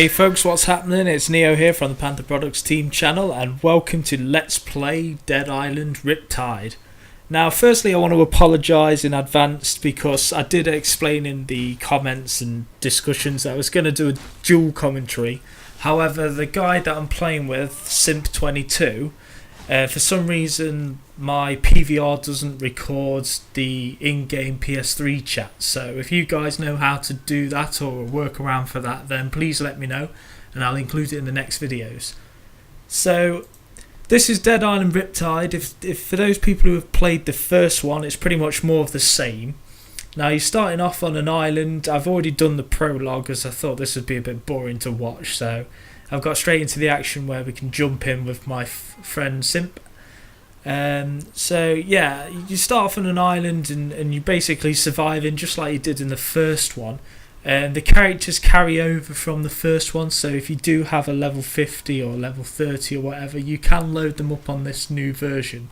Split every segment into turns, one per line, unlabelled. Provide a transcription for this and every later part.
Hey folks, what's happening? It's Neo here from the Panther Products Team channel, and welcome to Let's Play Dead Island Riptide. Now firstly I want to apologise in advance because I did explain in the comments and discussions that I was going to do a dual commentary. However, the guy that I'm playing with, Simp22, for some reason my PVR doesn't record the in-game PS3 chat, so if you guys know how to do that or work around for that, then please let me know and I'll include it in the next videos. So this is Dead Island Riptide. If for those people who have played the first one, it's pretty much more of the same. Now you're starting off on an island. I've already done the prologue as I thought this would be a bit boring to watch, so I've got straight into the action where we can jump in with my friend Simp. So yeah, you start off on an island and you basically surviving just like you did in the first one. The characters carry over from the first one, so if you do have a level 50 or level 30 or whatever, you can load them up on this new version.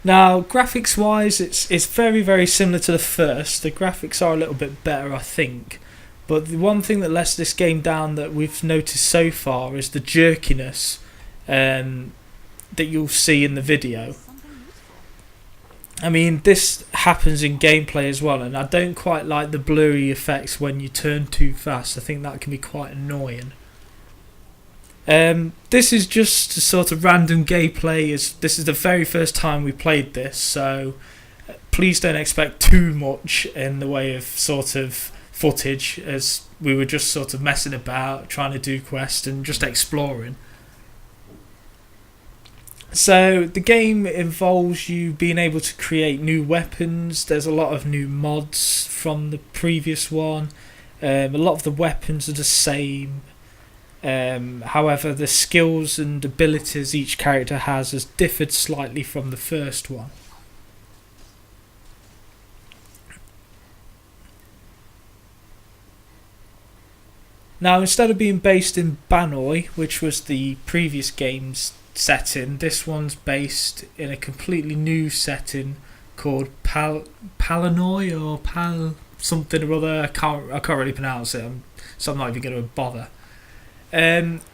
Now graphics wise, it's very similar to the first. The graphics are a little bit better, I think. But the one thing that lets this game down that we've noticed so far is the jerkiness that you'll see in the video. I mean, this happens in gameplay as well, and I don't quite like the blurry effects when you turn too fast. I think that can be quite annoying. This is just a sort of random gameplay. This is the very first time we played this, so please don't expect too much in the way of sort of footage, as we were just sort of messing about, trying to do quests and just exploring. So the game involves you being able to create new weapons. There's a lot of new mods from the previous one. A lot of the weapons are the same. However, the skills and abilities each character has differed slightly from the first one. Now, instead of being based in Banoi, which was the previous game's setting, this one's based in a completely new setting called Palanoi or Pal something or other. I can't really pronounce it, so I'm not even going to bother.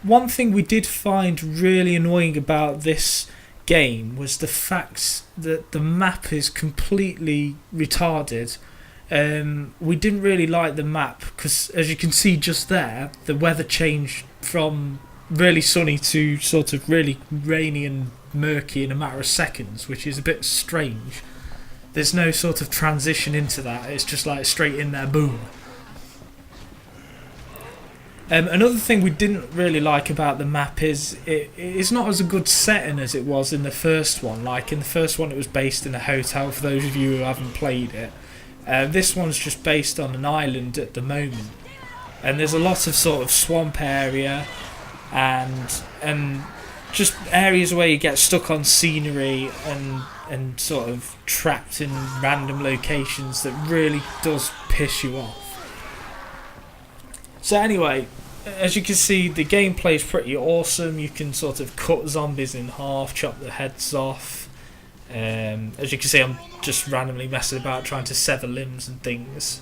One thing we did find really annoying about this game was the fact that the map is completely retarded. We didn't really like the map because, as you can see just there, the weather changed from really sunny to sort of really rainy and murky in a matter of seconds, which is a bit strange. There's no sort of transition into that, it's just like straight in there, boom. Another thing we didn't really like about the map is it's not as a good setting as it was in the first one. Like in the first one it was based in a hotel, for those of you who haven't played it. This one's just based on an island at the moment, and there's a lot of sort of swamp area and just areas where you get stuck on scenery and sort of trapped in random locations that really does piss you off. So anyway, as you can see, the gameplay is pretty awesome. You can sort of cut zombies in half, chop their heads off. As you can see, I'm just randomly messing about trying to sever limbs and things.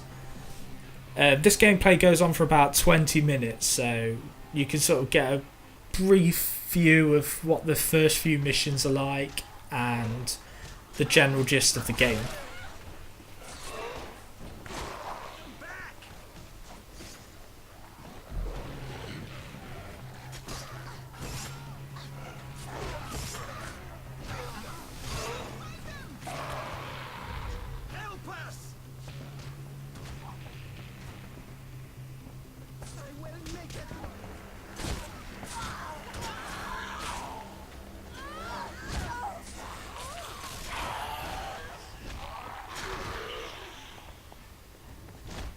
This gameplay goes on for about 20 minutes, so you can sort of get a brief view of what the first few missions are like and the general gist of the game.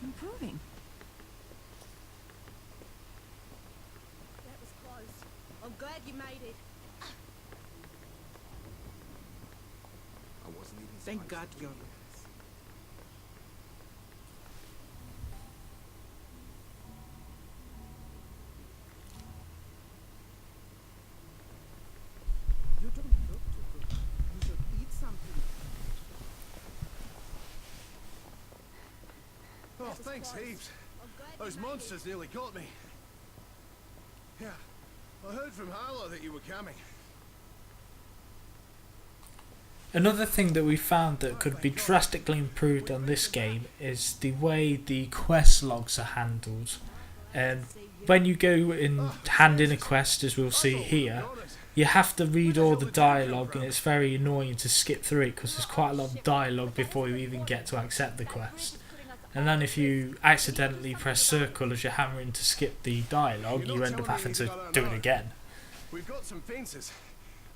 Improving. That was close. I'm glad you made it.
I wasn't even.
Thank God you're. You don't look too good. You should eat something.
Oh, thanks heaps.
I'm glad
Those monsters nearly got me. Yeah, I heard from Harlow that you were coming.
Another thing that we found that could be drastically improved on this game is the way the quest logs are handled. When you go and hand in a quest, as we'll see here, you have to read all the dialogue, and it's very annoying to skip through it because there's quite a lot of dialogue before you even get to accept the quest. And then if you accidentally press circle as you're hammering to skip the dialogue, you end up having to do it again.
We've got some fences.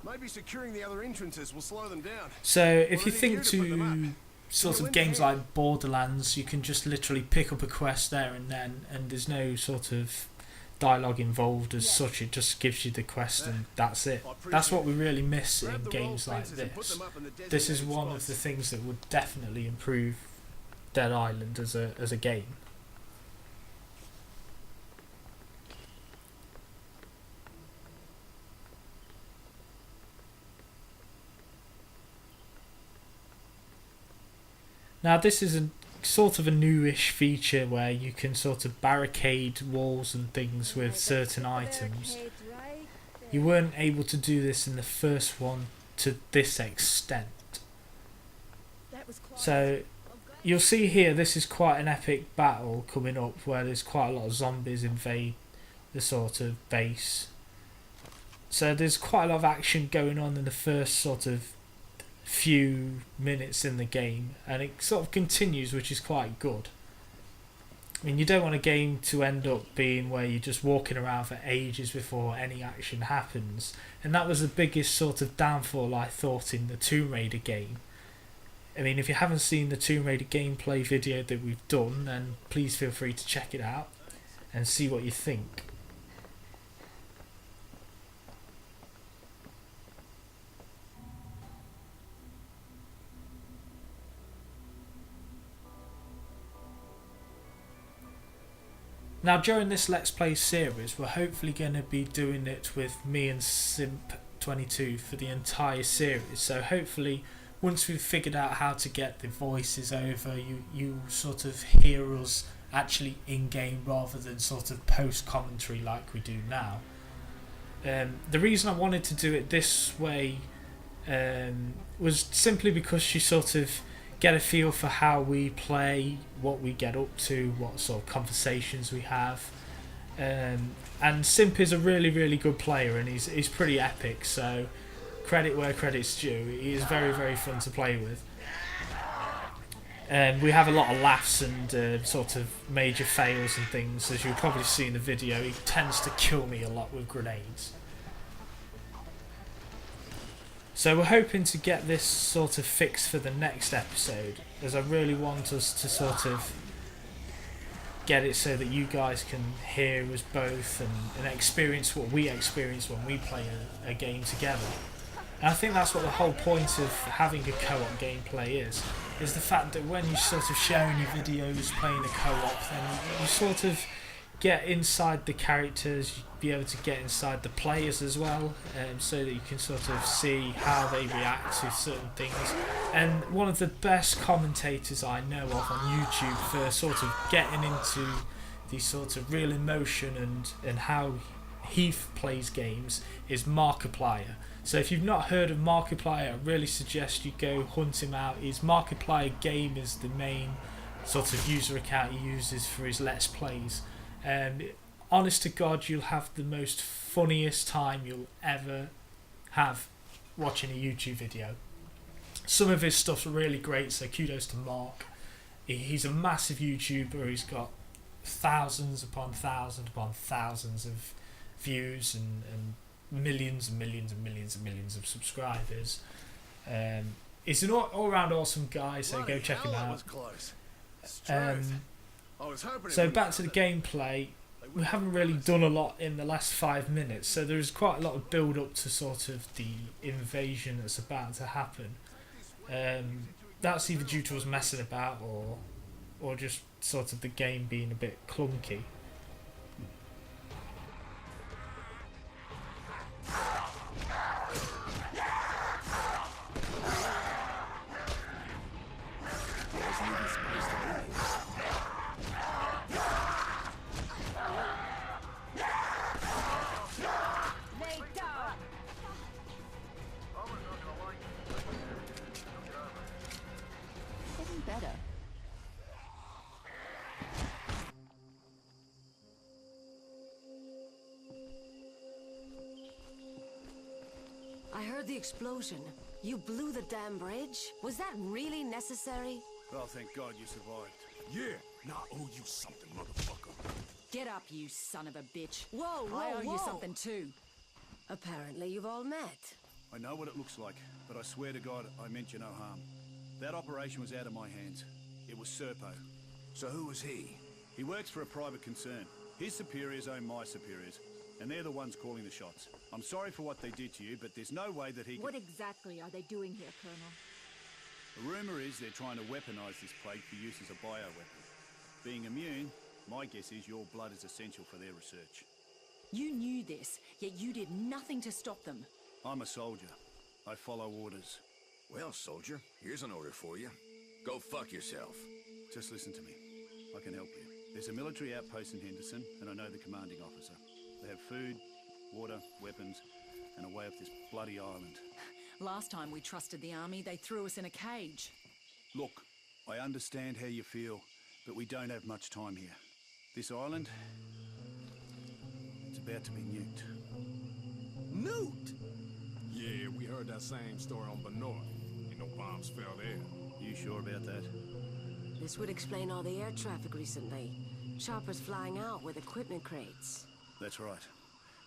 Maybe securing the other entrances will slow them down.
So if you think to sort of games like Borderlands, you can just literally pick up a quest there and then, and there's no sort of dialogue involved as such. It just gives you the quest and that's it. That's what we really miss in games like this. This is one of the things that would definitely improve Dead Island as a game. Now this is a sort of a newish feature where you can sort of barricade walls and things with certain items. You weren't able to do this in the first one to this extent. So you'll see here this is quite an epic battle coming up where there's quite a lot of zombies invade the sort of base. So there's quite a lot of action going on in the first sort of few minutes in the game, and it sort of continues, which is quite good. I mean, you don't want a game to end up being where you're just walking around for ages before any action happens, and that was the biggest sort of downfall I thought in the Tomb Raider game. I mean, if you haven't seen the Tomb Raider gameplay video that we've done, then please feel free to check it out and see what you think. Now during this Let's Play series, we're hopefully going to be doing it with me and Simp22 for the entire series. So hopefully once we've figured out how to get the voices over, you sort of hear us actually in-game rather than sort of post-commentary like we do now. The reason I wanted to do it this way was simply because you sort of get a feel for how we play, what we get up to, what sort of conversations we have. And Simp is a really good player, and he's pretty epic, so credit where credit's due. He is very fun to play with. We have a lot of laughs and sort of major fails and things. As you'll probably see in the video, he tends to kill me a lot with grenades. So we're hoping to get this sort of fixed for the next episode, as I really want us to sort of get it so that you guys can hear us both and experience what we experience when we play a game together. And I think that's what the whole point of having a co-op gameplay is the fact that when you sort of sharing your videos playing a co-op, then you sort of get inside the characters, you be able to get inside the players as well, so that you can sort of see how they react to certain things. And one of the best commentators I know of on YouTube for sort of getting into the sort of real emotion and how he plays games is Markiplier. So if you've not heard of Markiplier, I really suggest you go hunt him out. His Markiplier game is the main sort of user account he uses for his Let's Plays. Honest to God, you'll have the most funniest time you'll ever have watching a YouTube video. Some of his stuff's really great, so kudos to Mark. He's a massive YouTuber. He's got thousands upon thousands upon thousands of views and millions and millions and millions and millions of subscribers. He's an all-round awesome guy, so go check him out. So back to the gameplay, we haven't really done a lot in the last 5 minutes, so there's quite a lot of build up to sort of the invasion that's about to happen. That's either due to us messing about or just sort of the game being a bit clunky.
I heard the explosion. You blew the damn bridge? Was that really necessary?
Well, thank God you survived.
Yeah, now I owe you something, motherfucker.
Get up, you son of a bitch.
Whoa, whoa,
I owe
whoa.
you something too.
Apparently you've all met.
I know what it looks like, but I swear to God, I meant you no harm. That operation was out of my hands. It was Serpo.
So who was he?
He works for a private concern. His superiors own my superiors, and they're the ones calling the shots. I'm sorry for what they did to you, but there's no way that he
What
could...
exactly are they doing here, Colonel?
The rumor is they're trying to weaponize this plague for use as a bioweapon. Being immune, my guess is your blood is essential for their research.
You knew this, yet you did nothing to stop them.
I'm a soldier. I follow orders.
Well, soldier, here's an order for you. Go fuck yourself.
Just listen to me. I can help you. There's a military outpost in Henderson, and I know the commanding officer. They have food, water, weapons, and a way up this bloody island.
Last time we trusted the army, they threw us in a cage.
Look, I understand how you feel, but we don't have much time here. This island, it's about to be nuked.
Newt!
Yeah, we heard that same story on Benor. Ain't no bombs fell there.
You sure about that?
This would explain all the air traffic recently. Choppers flying out with equipment crates.
That's right.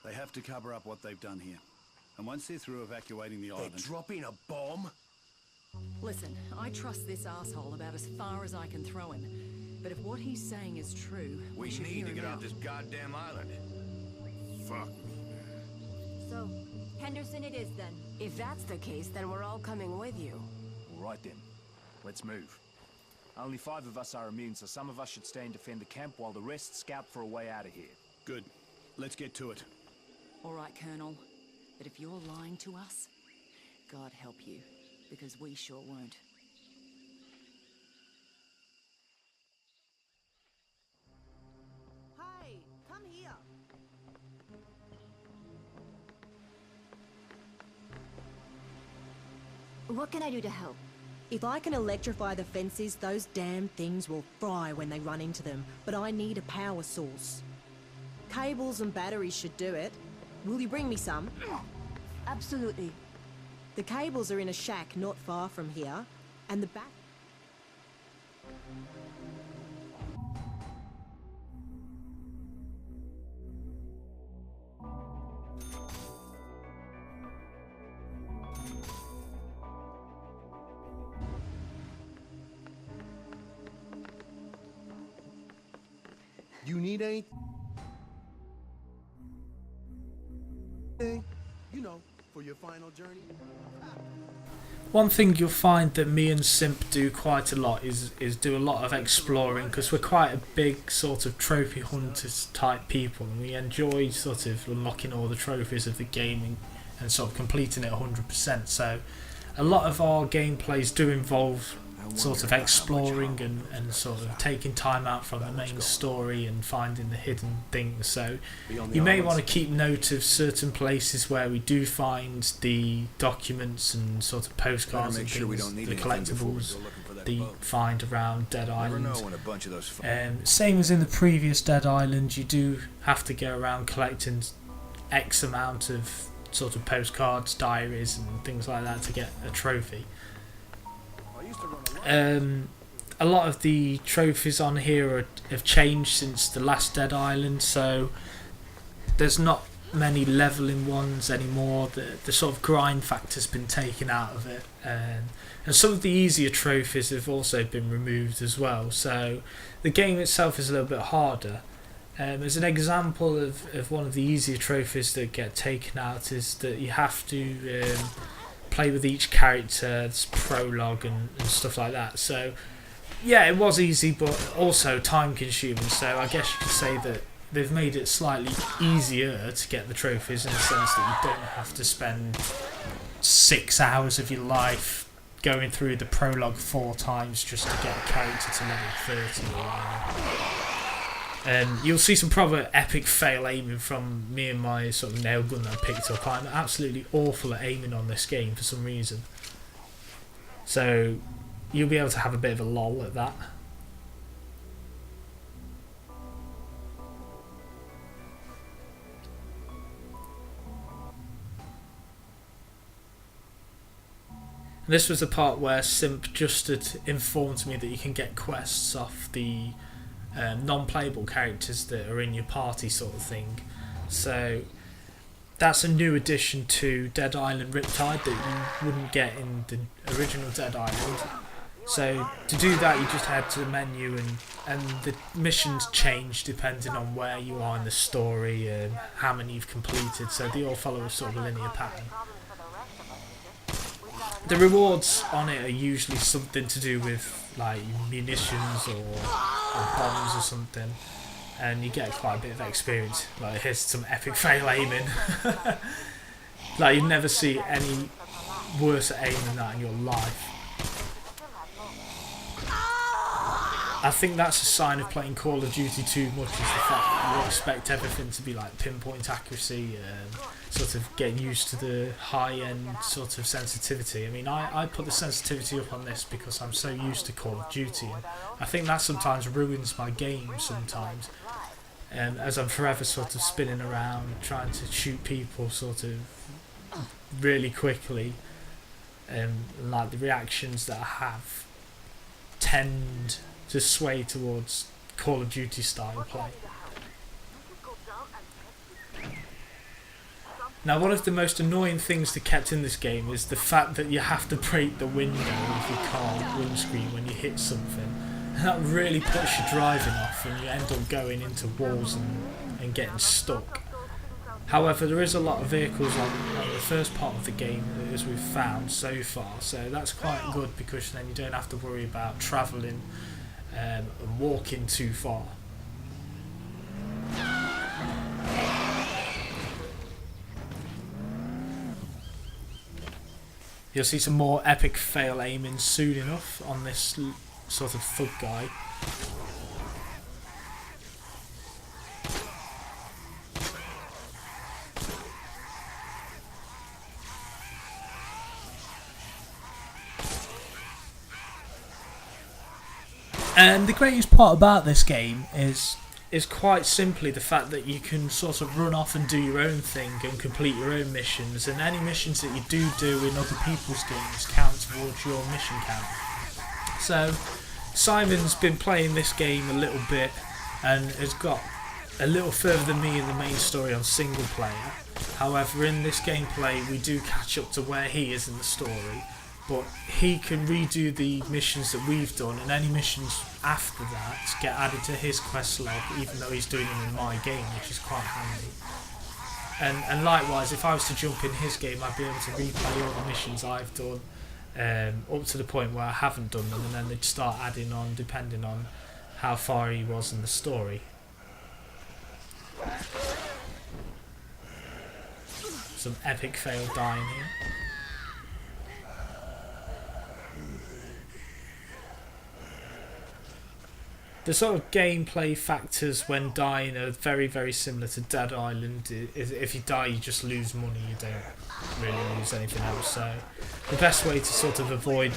They have to cover up what they've done here. And once they're through evacuating the
They're
island...
dropping a bomb?
Listen, I trust this asshole about as far as I can throw him. But if what he's saying is true,
We
should
need
hear
to
him
get
out.
off this goddamn island.
Fuck me, man.
So, Henderson it is then.
If that's the case, then we're all coming with you.
All right then, let's move. Only 5 of us are immune, so some of us should stay and defend the camp while the rest scout for a way out of here.
Good. Let's get to it.
All right, Colonel. But if you're lying to us, God help you, because we sure won't.
Hey, come here.
What can I do to help?
If I can electrify the fences, those damn things will fry when they run into them. But I need a power source. Cables and batteries should do it. Will you bring me some?
Absolutely.
The cables are in a shack not far from here, and the back...
You need anything?
You know, for your final journey.
One thing you'll find that me and Simp do quite a lot is do a lot of exploring, because we're quite a big sort of trophy hunters type people, and we enjoy sort of unlocking all the trophies of the game and sort of completing it 100%. So a lot of our gameplays do involve sort of exploring and sort of taking time out from the main story and finding the hidden things. So you may want to keep note of certain places where we do find the documents and sort of postcards and things, the collectibles that you find around Dead Island. Same as in the previous Dead Island, you do have to go around collecting X amount of sort of postcards, diaries and things like that to get a trophy. A lot of the trophies on here have changed since the last Dead Island, so there's not many leveling ones anymore. The sort of grind factor's been taken out of it, and some of the easier trophies have also been removed as well, so the game itself is a little bit harder. As an example of one of the easier trophies that get taken out is that you have to play with each character's prologue and stuff like that. So yeah, it was easy but also time consuming, so I guess you could say that they've made it slightly easier to get the trophies in the sense that you don't have to spend 6 hours of your life going through the prologue 4 times just to get a character to level 30 or whatever. You'll see some proper epic fail aiming from me and my sort of nail gun that I picked up. I'm absolutely awful at aiming on this game for some reason. So you'll be able to have a bit of a lull at that. And this was the part where Simp just had informed me that you can get quests off the non-playable characters that are in your party sort of thing. So that's a new addition to Dead Island Riptide that you wouldn't get in the original Dead Island. So to do that you just head to the menu, and the missions change depending on where you are in the story and how many you've completed, so they all follow a sort of linear pattern. The rewards on it are usually something to do with like munitions or bombs or something, and you get quite a bit of experience. Like here's some epic fail aiming. Like you'd never see any worse at aim than that in your life. I think that's a sign of playing Call of Duty too much, is the fact that you expect everything to be like pinpoint accuracy and sort of getting used to the high-end sort of sensitivity. I mean, I put the sensitivity up on this because I'm so used to Call of Duty, and I think that sometimes ruins my game sometimes, as I'm forever sort of spinning around trying to shoot people sort of really quickly, and like the reactions that I have tend to sway towards Call of Duty style play. Now, one of the most annoying things to kept in this game is the fact that you have to break the window of your car windscreen when you hit something. And that really puts your driving off, and you end up going into walls and getting stuck. However, there is a lot of vehicles on the first part of the game as we've found so far, so that's quite good because then you don't have to worry about travelling and walking too far. You'll see some more epic fail aiming soon enough on this sort of thug guy. And the greatest part about this game is quite simply the fact that you can sort of run off and do your own thing and complete your own missions, and any missions that you do in other people's games count towards your mission count. So Simon's been playing this game a little bit and has got a little further than me in the main story on single player. However, in this gameplay we do catch up to where he is in the story, but he can redo the missions that we've done, and any missions after that get added to his quest log, even though he's doing them in my game, which is quite handy. And likewise, if I was to jump in his game, I'd be able to replay all the missions I've done up to the point where I haven't done them, and then they'd start adding on depending on how far he was in the story. Some epic fail dying here. The sort of gameplay factors when dying are very, very similar to Dead Island. If you die, you just lose money, you don't really lose anything else. So the best way to sort of avoid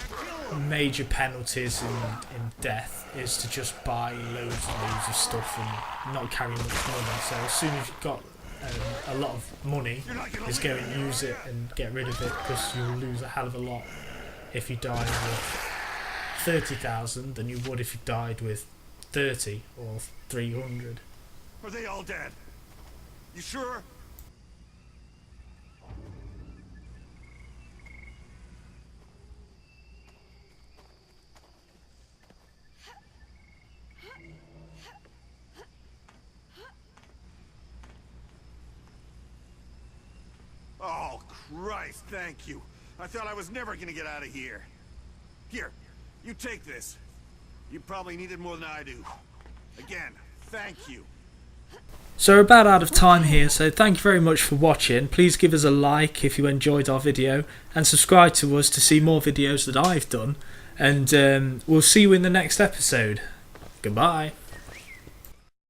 major penalties in death is to just buy loads and loads of stuff and not carry much money. So as soon as you've got a lot of money, just go and use it and get rid of it, because you'll lose a hell of a lot if you die with 30,000 than you would if you died with 30 or 300.
Are they all dead? You sure? Oh, Christ, thank you. I thought I was never gonna get out of here. Here, you take this. You probably need it more than I do. Again, thank you.
So we're about out of time here, so thank you very much for watching. Please give us a like if you enjoyed our video, and subscribe to us to see more videos that I've done, and we'll see you in the next episode. Goodbye.